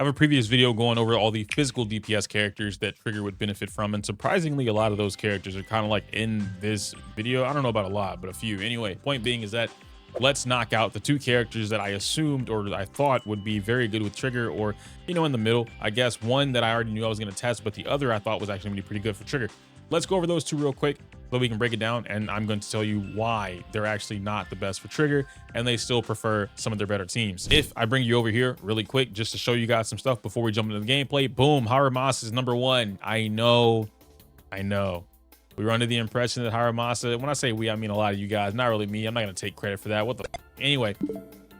I have a previous video going over all the physical DPS characters that Trigger would benefit from, and surprisingly, a lot of those characters are kind of like in this video. I don't know about a lot, but a few. Anyway, point being is that let's knock out the two characters that I assumed or I thought would be very good with Trigger, or, you know, in the middle. I guess one that I already knew I was going to test, but the other I thought was actually going to be pretty good for Trigger. Let's go over those two real quick so we can break it down, and I'm going to tell you why they're actually not the best for Trigger, and they still prefer some of their better teams. If I bring you over here really quick just to show you guys some stuff before we jump into the gameplay, boom, Haramasa is number one. I know. We were under the impression that Haramasa, when I say we, I mean a lot of you guys, not really me. I'm not going to take credit for that. What the anyway,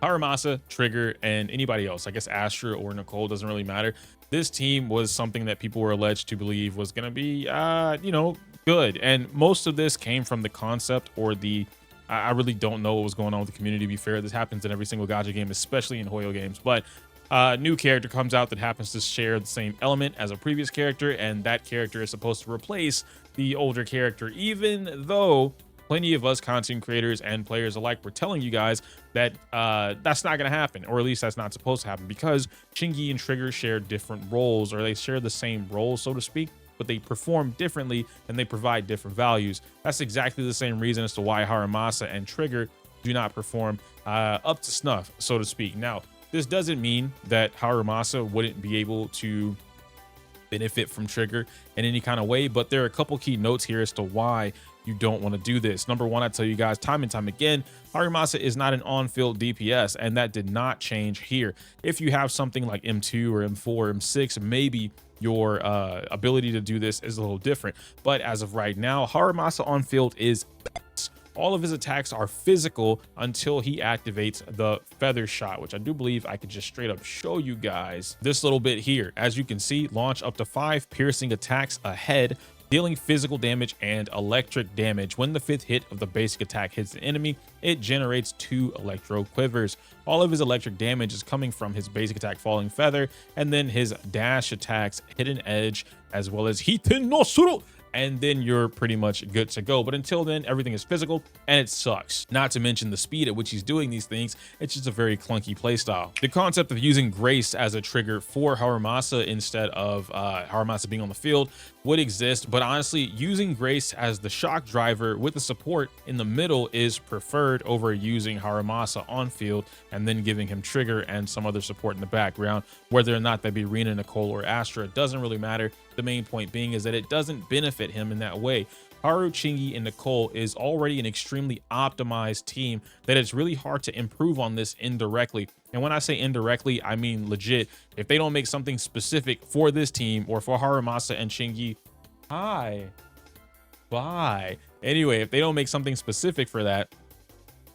Haramasa, Trigger, and anybody else, I guess Astra or Nicole, doesn't really matter. This team was something that people were alleged to believe was going to be, you know, good. And most of this came from the concept or the, I really don't know what was going on with the community, to be fair. This happens in every single gacha game, especially in Hoyo games. But new character comes out that happens to share the same element as a previous character, and that character is supposed to replace the older character, even though plenty of us content creators and players alike were telling you guys that that's not going to happen, or at least that's not supposed to happen, because Shingi and Trigger share different roles, or they share the same roles, so to speak, but they perform differently and they provide different values. That's exactly the same reason as to why Haramasa and Trigger do not perform up to snuff, so to speak. Now, this doesn't mean that Haramasa wouldn't be able to benefit from Trigger in any kind of way, but there are a couple key notes here as to why you don't want to do this. Number one, I tell you guys time and time again, Haramasa is not an on-field DPS, and that did not change here. If you have something like M2 or M4 or M6, maybe your ability to do this is a little different, but as of right now, Haramasa on field is all of his attacks are physical until he activates the feather shot, which I do believe I could just straight up show you guys this little bit here. As you can see, launch up to 5 piercing attacks ahead, dealing physical damage and electric damage. When the 5th hit of the basic attack hits the enemy, it generates 2 electro quivers. All of his electric damage is coming from his basic attack Falling Feather, and then his dash attacks Hidden Edge, as well as Hiten no Suru, and then you're pretty much good to go. But until then, everything is physical, and it sucks. Not to mention the speed at which he's doing these things. It's just a very clunky playstyle. The concept of using Grace as a trigger for Haramasa instead of Haramasa being on the field would exist, but honestly, using Grace as the shock driver with the support in the middle is preferred over using Haramasa on field and then giving him Trigger and some other support in the background. Whether or not that be Rina, Nicole, or Astra, it doesn't really matter. The main point being is that it doesn't benefit him in that way. Haru, Chingy, and Nicole is already an extremely optimized team that it's really hard to improve on this indirectly. And when I say indirectly, I mean legit. If they don't make something specific for this team or for Haramasa and Chingy, bye. Anyway, if they don't make something specific for that,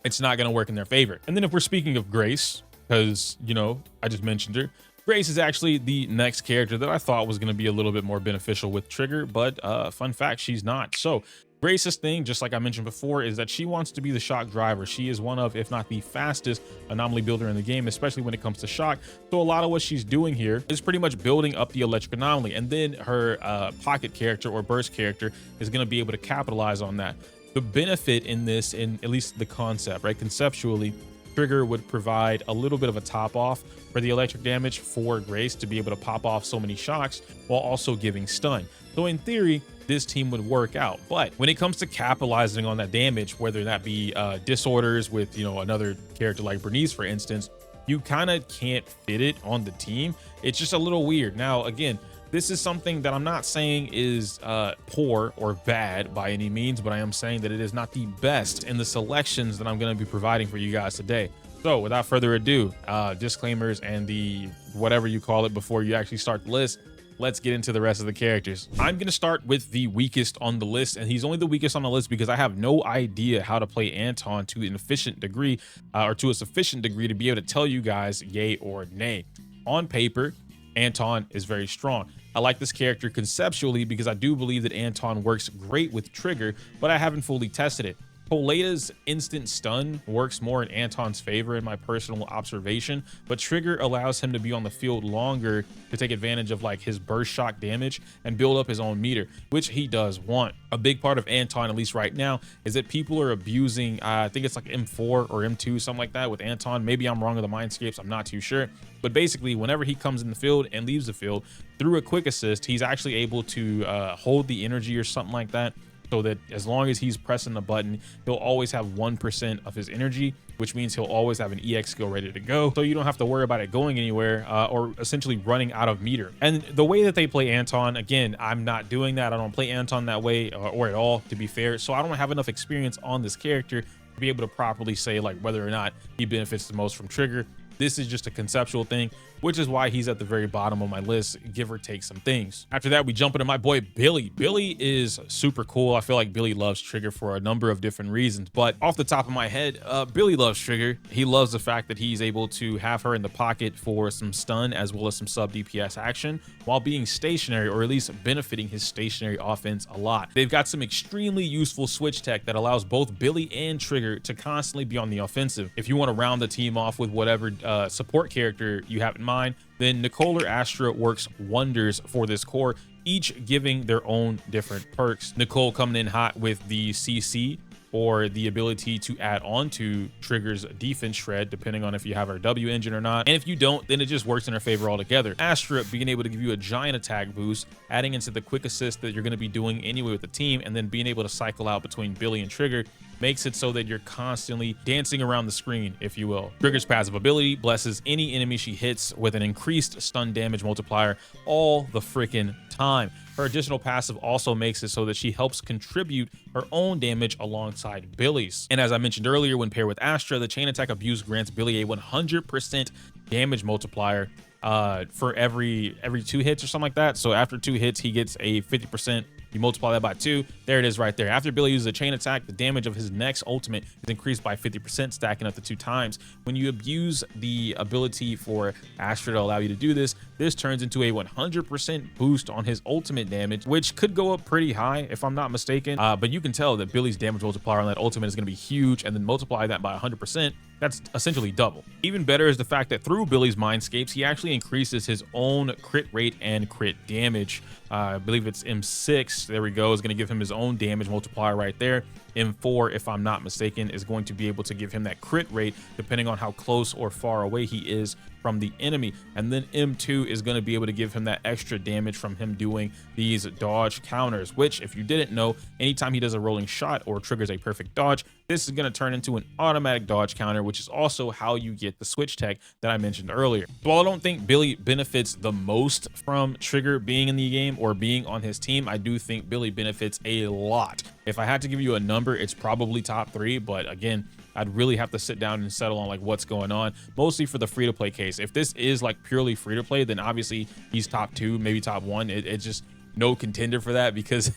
it's not going to work in their favor. And then if we're speaking of Grace, because, you know, I just mentioned her, Grace is actually the next character that I thought was going to be a little bit more beneficial with Trigger, but fun fact, she's not. So Grace's thing, just like I mentioned before, is that she wants to be the shock driver. She is one of, if not the fastest anomaly builder in the game, especially when it comes to shock. So a lot of what she's doing here is pretty much building up the electric anomaly, and then her pocket character or burst character is going to be able to capitalize on that. The benefit in this, in at least the concept, right, conceptually, Trigger would provide a little bit of a top off for the electric damage for Grace to be able to pop off so many shocks while also giving stun. So in theory, this team would work out. But when it comes to capitalizing on that damage, whether that be disorders with, you know, another character like Bernice, for instance, you kind of can't fit it on the team. It's just a little weird. Now, again, this is something that I'm not saying is poor or bad by any means, but I am saying that it is not the best in the selections that I'm going to be providing for you guys today. So without further ado, disclaimers and the whatever you call it before you actually start the list, let's get into the rest of the characters. I'm going to start with the weakest on the list, and he's only the weakest on the list because I have no idea how to play Anton to an efficient degree or to a sufficient degree to be able to tell you guys yay or nay. On paper, Anton is very strong. I like this character conceptually because I do believe that Anton works great with Trigger, but I haven't fully tested it. Toleda's instant stun works more in Anton's favor in my personal observation, but Trigger allows him to be on the field longer to take advantage of like his burst shock damage and build up his own meter, which he does want. A big part of Anton, at least right now, is that people are abusing, I think it's like M4 or M2, something like that with Anton. Maybe I'm wrong with the mindscapes, I'm not too sure. But basically, whenever he comes in the field and leaves the field, through a quick assist, he's actually able to hold the energy or something like that, so that as long as he's pressing the button, he'll always have 1% of his energy, which means he'll always have an EX skill ready to go. So you don't have to worry about it going anywhere or essentially running out of meter. And the way that they play Anton, again, I'm not doing that. I don't play Anton that way or at all, to be fair. So I don't have enough experience on this character to be able to properly say like whether or not he benefits the most from Trigger. This is just a conceptual thing, which is why he's at the very bottom of my list, give or take some things. After that, we jump into my boy Billy. Billy is super cool. I feel like Billy loves Trigger for a number of different reasons, but off the top of my head, Billy loves Trigger. He loves the fact that he's able to have her in the pocket for some stun as well as some sub DPS action while being stationary, or at least benefiting his stationary offense a lot. They've got some extremely useful switch tech that allows both Billy and Trigger to constantly be on the offensive. If you want to round the team off with whatever support character you have in mind, then Nicole or Astra works wonders for this core, each giving their own different perks. Nicole coming in hot with the CC, or the ability to add on to Trigger's defense shred, depending on if you have our W engine or not. And if you don't, then it just works in her favor altogether. Astra being able to give you a giant attack boost, adding into the quick assist that you're going to be doing anyway with the team, and then being able to cycle out between Billy and Trigger makes it so that you're constantly dancing around the screen, if you will. Trigger's passive ability blesses any enemy she hits with an increased stun damage multiplier all the freaking time. Her additional passive also makes it so that she helps contribute her own damage alongside Billy's. And as I mentioned earlier, when paired with Astra, the chain attack abuse grants Billy a 100% damage multiplier for every 2 hits or something like that. So after 2 hits, he gets a 50%. You multiply that by 2, there it is right there. After Billy uses a chain attack, the damage of his next ultimate is increased by 50%, stacking up to 2 times. When you abuse the ability for Astra to allow you to do this, this turns into a 100% boost on his ultimate damage, which could go up pretty high if I'm not mistaken. But you can tell that Billy's damage multiplier on that ultimate is going to be huge, and then multiply that by 100%. That's essentially double. Even better is the fact that through Billy's mindscapes, he actually increases his own crit rate and crit damage. I believe it's M6. There we go. Is going to give him his own damage multiplier right there. M4, if I'm not mistaken, is going to be able to give him that crit rate depending on how close or far away he is from the enemy. And then M2 is going to be able to give him that extra damage from him doing these dodge counters, which, if you didn't know, anytime he does a rolling shot or triggers a perfect dodge, this is going to turn into an automatic dodge counter, which is also how you get the switch tech that I mentioned earlier. So while I don't think Billy benefits the most from Trigger being in the game or being on his team, I do think Billy benefits a lot. If I had to give you a number, it's probably top 3, but again, I'd really have to sit down and settle on like what's going on, mostly for the free-to-play case. If this is like purely free-to-play, then obviously he's top 2, maybe top 1. It's just no contender for that, because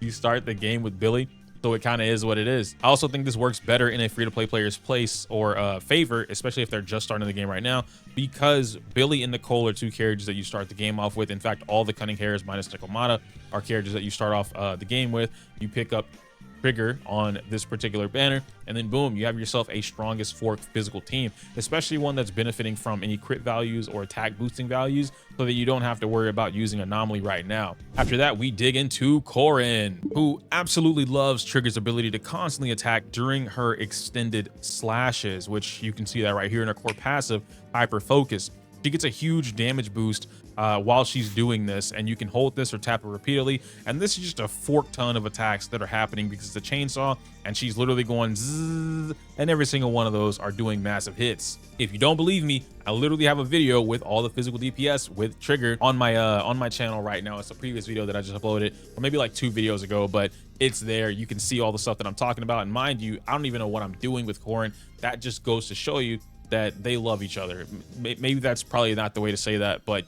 you start the game with Billy, so it kind of is what it is. I also think this works better in a free-to-play player's place or favor, especially if they're just starting the game right now, because Billy and Nicole are 2 characters that you start the game off with. In fact, all the Cunning Hares minus Nicomata are characters that you start off the game with. You pick up Trigger on this particular banner, and then boom, you have yourself a strongest forked physical team, especially one that's benefiting from any crit values or attack boosting values, so that you don't have to worry about using Anomaly right now. After that, we dig into Corin, who absolutely loves Trigger's ability to constantly attack during her extended slashes, which you can see that right here in her core passive, Hyper Focus. She gets a huge damage boost while she's doing this, and you can hold this or tap it repeatedly, and this is just a fork ton of attacks that are happening because it's a chainsaw, and she's literally going zzz, and every single one of those are doing massive hits. If you don't believe me, I literally have a video with all the physical DPS with Trigger on my channel right now. It's a previous video that I just uploaded, or maybe like 2 videos ago, but it's there. You can see all the stuff that I'm talking about, and mind you, I don't even know what I'm doing with Corin. That just goes to show you that they love each other. Maybe that's probably not the way to say that, but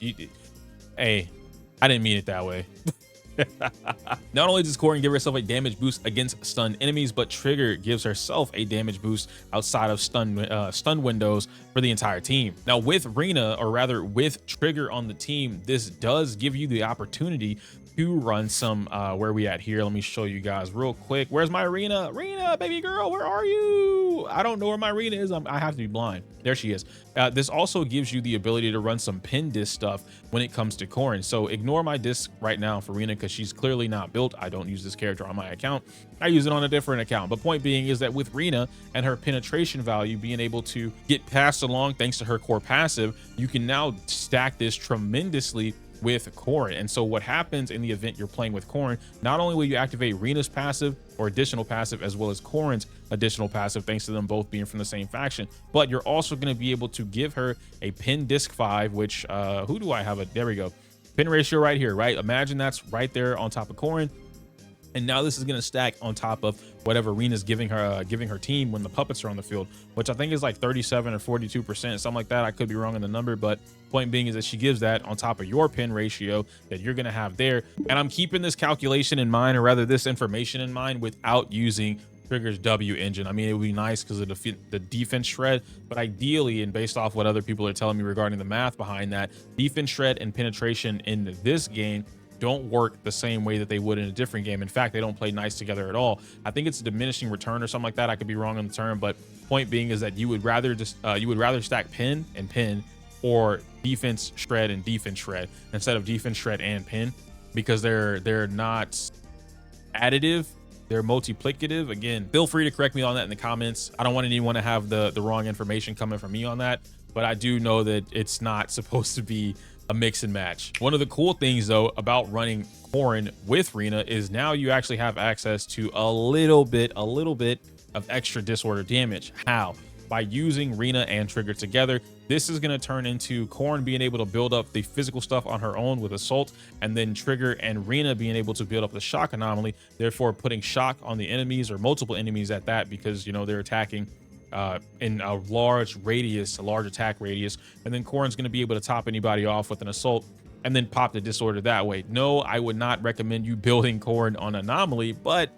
hey, I didn't mean it that way. Not only does Corrin give herself a damage boost against stunned enemies, but Trigger gives herself a damage boost outside of stun windows for the entire team. Now with Rena, or rather with Trigger on the team, this does give you the opportunity to run some where we at here. Let me show you guys real quick. Where's my Rena? Rena, baby girl, where are you? I don't know where my Rena is. I have to be blind. There she is. This also gives you the ability to run some pin disc stuff when it comes to Corrin. So ignore my disc right now for Rena because she's clearly not built. I don't use this character on my account. I use it on a different account. But point being is that with Rena and her penetration value being able to get passed along thanks to her core passive, you can now stack this tremendously with Corrin. And so what happens in the event you're playing with Corrin, not only will you activate Rena's passive or additional passive as well as Corrin's additional passive, thanks to them both being from the same faction, but you're also going to be able to give her a pin disc 5, which who do I have? There we go. Pin ratio right here, right? Imagine that's right there on top of Corrin. And now this is going to stack on top of whatever Rena's giving her team when the puppets are on the field, which I think is like 37 or 42%, something like that. I could be wrong in the number, but point being is that she gives that on top of your pin ratio that you're going to have there. And I'm keeping this calculation in mind, or rather this information in mind, without using Trigger's W engine. I mean, it would be nice because of the defense shred, but ideally, and based off what other people are telling me regarding the math behind that, defense shred and penetration in this game don't work the same way that they would in a different game. In fact, they don't play nice together at all. I think it's a diminishing return or something like that. I could be wrong on the term, but point being is that you would rather stack pin and pin, or defense shred and defense shred, instead of defense shred and pin, because they're not additive, they're multiplicative. Again, feel free to correct me on that in the comments. I don't want anyone to have the wrong information coming from me on that, but I do know that it's not supposed to be a mix and match. One of the cool things though about running Corrin with Rena is now you actually have access to a little bit of extra disorder damage. How? By using Rena and Trigger together. This is going to turn into Corrin being able to build up the physical stuff on her own with Assault, and then Trigger and Rena being able to build up the shock anomaly, therefore putting shock on the enemies, or multiple enemies at that, because you know they're attacking in a large radius, a large attack radius, and then Corrin's going to be able to top anybody off with an Assault and then pop the disorder that way. No, I would not recommend you building Corrin on Anomaly, but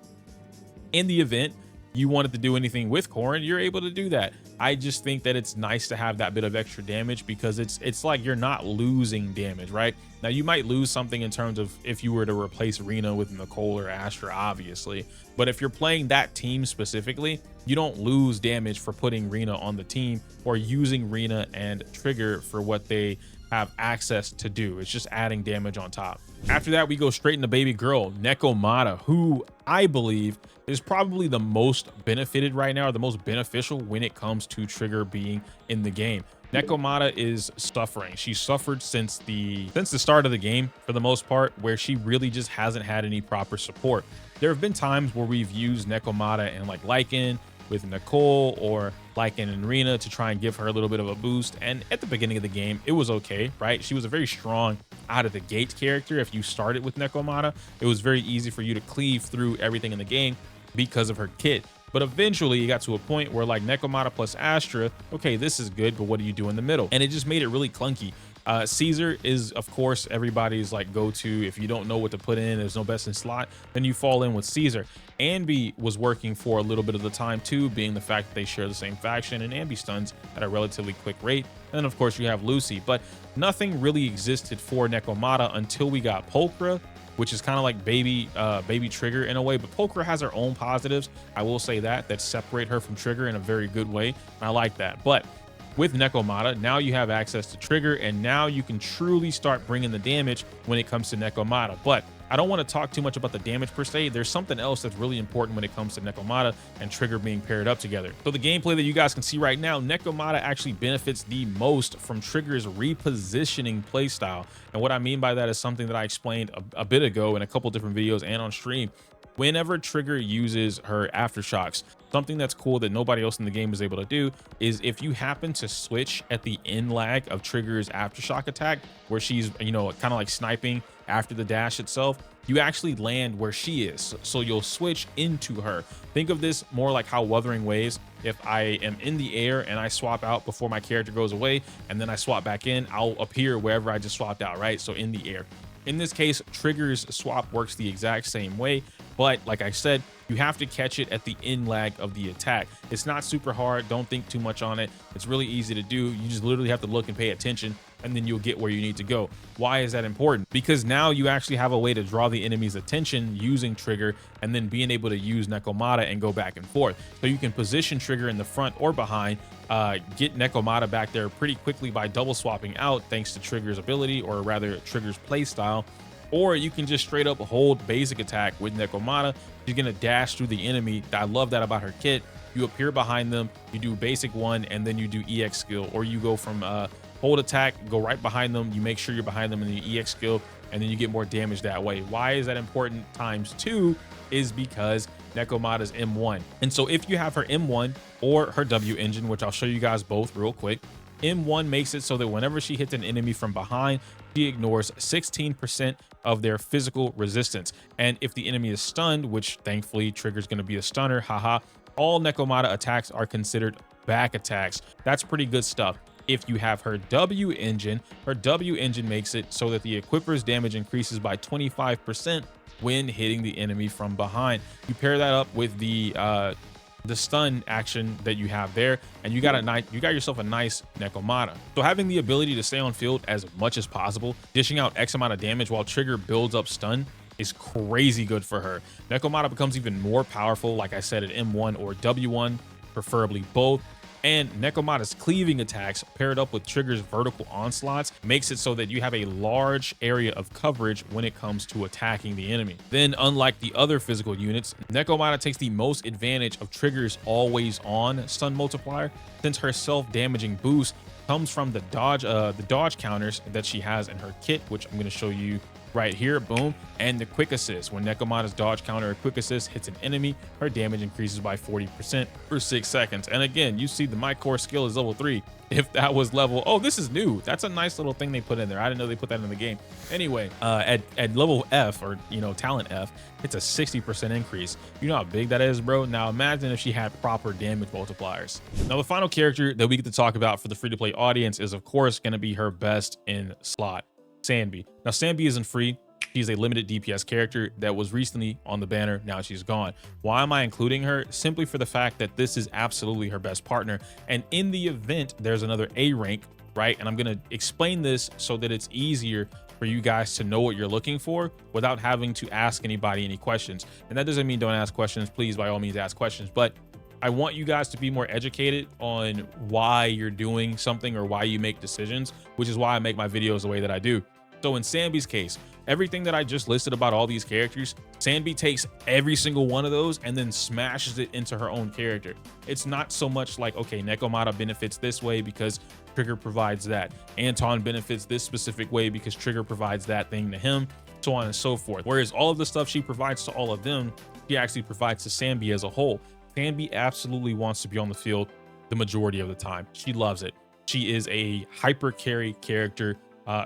in the event you wanted to do anything with Corrin, you're able to do that. I just think that it's nice to have that bit of extra damage, because it's like you're not losing damage, right? Now you might lose something in terms of if you were to replace Rena with Nicole or Astra, obviously, but if you're playing that team specifically, you don't lose damage for putting Rena on the team or using Rena and Trigger for what they have access to do. It's just adding damage on top. After that, we go straight into baby girl Nekomata, who I believe is probably the most benefited right now, or the most beneficial when it comes to Trigger being in the game. Nekomata is suffering. She's suffered since the start of the game for the most part, where she really just hasn't had any proper support. There have been times where we've used Nekomata and like Lycan with Nicole, or Lycan and Rena, to try and give her a little bit of a boost. And at the beginning of the game, it was okay, right? She was a very strong out of the gate character. If you started with Nekomata, it was very easy for you to cleave through everything in the game because of her kit. But eventually you got to a point where like Nekomata plus Astra, okay, this is good, but what do you do in the middle? And it just made it really clunky. Caesar is, of course, everybody's like go-to. If you don't know what to put in, there's no best in slot, then you fall in with Caesar. Ambi was working for a little bit of the time too, being the fact that they share the same faction, and Ambi stuns at a relatively quick rate. And then of course you have Lucy, but nothing really existed for Nekomata until we got Pulchra, which is kind of like baby Trigger in a way, but Pulchra has her own positives, I will say that separate her from Trigger in a very good way, and I like that. But with Nekomata, now you have access to Trigger, and now you can truly start bringing the damage when it comes to Nekomata. But I don't want to talk too much about the damage per se. There's something else that's really important when it comes to Nekomata and Trigger being paired up together. So the gameplay that you guys can see right now, Nekomata actually benefits the most from Trigger's repositioning playstyle. And what I mean by that is something that I explained a bit ago in a couple different videos and on stream. Whenever Trigger uses her aftershocks, something that's cool that nobody else in the game is able to do is if you happen to switch at the end lag of Trigger's aftershock attack, where she's, you know, kind of like sniping after the dash itself, you actually land where she is. So you'll switch into her. Think of this more like how Wuthering Waves, if I am in the air and I swap out before my character goes away, and then I swap back in, I'll appear wherever I just swapped out, right? So in the air. In this case, Trigger's swap works the exact same way, but like I said, you have to catch it at the end lag of the attack. It's not super hard. Don't think too much on it. It's really easy to do. You just literally have to look and pay attention, and then you'll get where you need to go. Why is that important? Because now you actually have a way to draw the enemy's attention using Trigger, and then being able to use Nekomata and go back and forth. So you can position Trigger in the front or behind, get Nekomata back there pretty quickly by double swapping out thanks to Trigger's ability, or rather Trigger's play style. Or you can just straight up hold basic attack with Nekomata. She's gonna dash through the enemy. I love that about her kit. You appear behind them, you do basic one, and then you do EX skill, or you go from hold attack, go right behind them, you make sure you're behind them in the EX skill, and then you get more damage that way. Why is that important ×2? Is because Nekomata's M1. And so if you have her M1 or her W engine, which I'll show you guys both real quick, M1 makes it so that whenever she hits an enemy from behind, she ignores 16% of their physical resistance. And if the enemy is stunned, which thankfully Trigger's going to be a stunner, haha, all Nekomata attacks are considered back attacks. That's pretty good stuff. If you have her W engine makes it so that the equipper's damage increases by 25% when hitting the enemy from behind. You pair that up with the stun action that you have there, and you got yourself a nice Nekomata. So having the ability to stay on field as much as possible, dishing out X amount of damage while Trigger builds up stun, is crazy good for her. Nekomata becomes even more powerful, like I said, at M1 or W1, preferably both. And Nekomata's cleaving attacks paired up with Trigger's vertical onslaughts makes it so that you have a large area of coverage when it comes to attacking the enemy. Then, unlike the other physical units, Nekomata takes the most advantage of Trigger's always on stun multiplier, since her self-damaging boost comes from the dodge counters that she has in her kit, which I'm going to show you right here, boom, and the quick assist. When Nekomata's dodge counter or quick assist hits an enemy, her damage increases by 40% for 6 seconds. And again, you see the my core skill is level 3. If that was level, oh, this is new. That's a nice little thing they put in there. I didn't know they put that in the game. Anyway, at level F, or talent F, it's a 60% increase. You know how big that is, bro? Now imagine if she had proper damage multipliers. Now the final character that we get to talk about for the free-to-play audience is of course going to be her best in slot, Sanbi. Now Sanbi isn't free. She's a limited DPS character that was recently on the banner. Now she's gone. Why am I including her? Simply for the fact that this is absolutely her best partner. And in the event there's another A rank, right? And I'm going to explain this so that it's easier for you guys to know what you're looking for without having to ask anybody any questions. And that doesn't mean don't ask questions. Please, by all means, ask questions. But I want you guys to be more educated on why you're doing something or why you make decisions, which is why I make my videos the way that I do. So in Sanbi's case, everything that I just listed about all these characters, Sanbi takes every single one of those and then smashes it into her own character. It's not so much like, okay, Nekomata benefits this way because Trigger provides that. Anton benefits this specific way because Trigger provides that thing to him, so on and so forth. Whereas all of the stuff she provides to all of them, she actually provides to Sanbi as a whole. Sanbi absolutely wants to be on the field the majority of the time. She loves it. She is a hyper carry character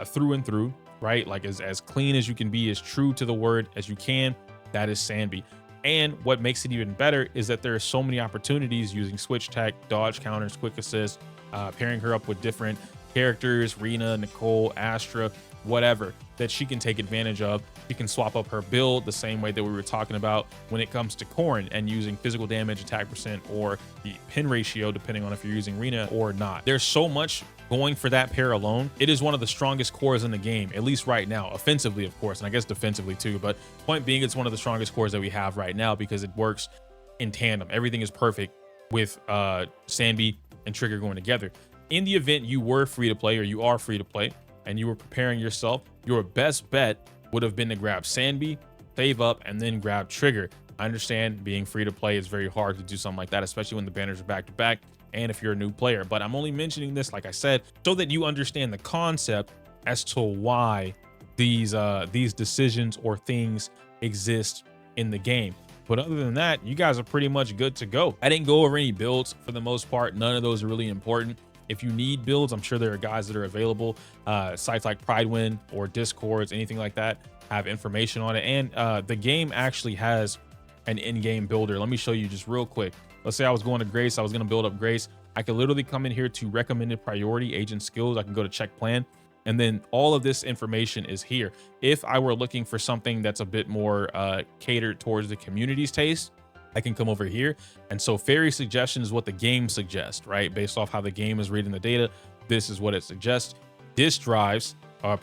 through and through, right? Like as clean as you can be, as true to the word as you can. That is Sanbi. And what makes it even better is that there are so many opportunities using switch tech, dodge counters, quick assist, pairing her up with different characters, Rena, Nicole, Astra, whatever, that she can take advantage of. She can swap up her build the same way that we were talking about when it comes to Corrin and using physical damage, attack percent, or the pin ratio, depending on if you're using Rena or not. There's so much going for that pair alone. It is one of the strongest cores in the game, at least right now, offensively, of course, and I guess defensively too. But point being, it's one of the strongest cores that we have right now because it works in tandem. Everything is perfect with Sanbi and Trigger going together. In the event you were free to play, or you are free to play, and you were preparing yourself, your best bet would have been to grab Sanbi, save up, and then grab Trigger. I understand being free to play is very hard to do something like that, especially when the banners are back to back and if you're a new player. But I'm only mentioning this, like I said, so that you understand the concept as to why these decisions or things exist in the game. But other than that, you guys are pretty much good to go. I didn't go over any builds for the most part. None of those are really important. If you need builds, I'm sure there are guys that are available. Sites like Pridewin or Discords, anything like that, have information on it. And the game actually has an in-game builder. Let me show you just real quick. Let's say I was going to Grace. I was going to build up Grace. I could literally come in here to recommended priority agent skills. I can go to check plan. And then all of this information is here. If I were looking for something that's a bit more catered towards the community's taste, I can come over here. And so fairy suggestion is what the game suggests, right? Based off how the game is reading the data, this is what it suggests. Disk drives,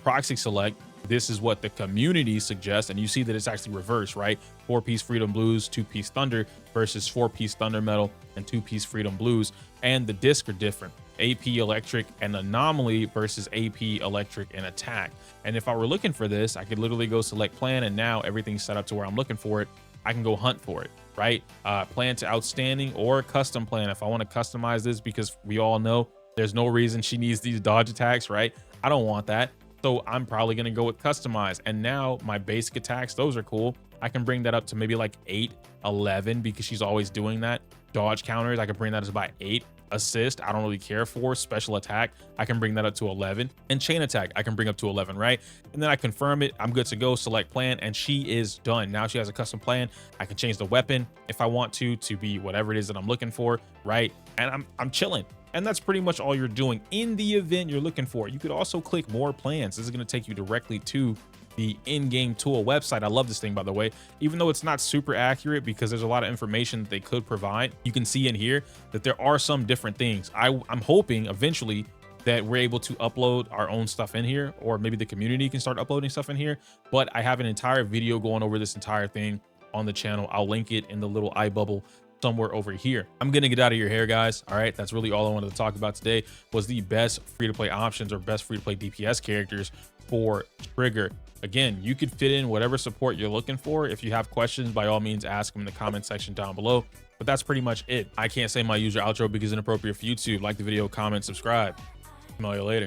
proxy select, this is what the community suggests. And you see that it's actually reversed, right? 4-piece Freedom Blues, 2-piece Thunder versus 4-piece Thunder Metal and 2-piece Freedom Blues. And the discs are different. AP Electric and Anomaly versus AP Electric and Attack. And if I were looking for this, I could literally go select plan, and now everything's set up to where I'm looking for it. I can go hunt for it, right? Plan to outstanding or custom plan. If I want to customize this, because we all know there's no reason she needs these dodge attacks, right? I don't want that. So I'm probably going to go with customize. And now my basic attacks, those are cool. I can bring that up to maybe like 8, 11, because she's always doing that. Dodge counters, I can bring that to by 8. Assist, I don't really care for. Special attack, I can bring that up to 11. And chain attack, I can bring up to 11, right? And then I confirm it. I'm good to go. Select plan, and she is done. Now she has a custom plan. I can change the weapon if I want to be whatever it is that I'm looking for, right? And I'm chilling. And that's pretty much all you're doing in the event you're looking for. You could also click more plans. This is going to take you directly to the in-game tool website. I love this thing, by the way, even though it's not super accurate because there's a lot of information that they could provide. You can see in here that there are some different things. I'm hoping eventually that we're able to upload our own stuff in here, or maybe the community can start uploading stuff in here. But I have an entire video going over this entire thing on the channel. I'll link it in the little eye bubble somewhere over here. I'm gonna get out of your hair, guys. All right, that's really all I wanted to talk about today, was the best free-to-play options or best free-to-play DPS characters for Trigger. Again, you could fit in whatever support you're looking for. If you have questions, by all means ask them in the comment section down below. But that's pretty much it. I can't say my user outro because it's inappropriate for YouTube. Like the video, comment, subscribe. Smell you later.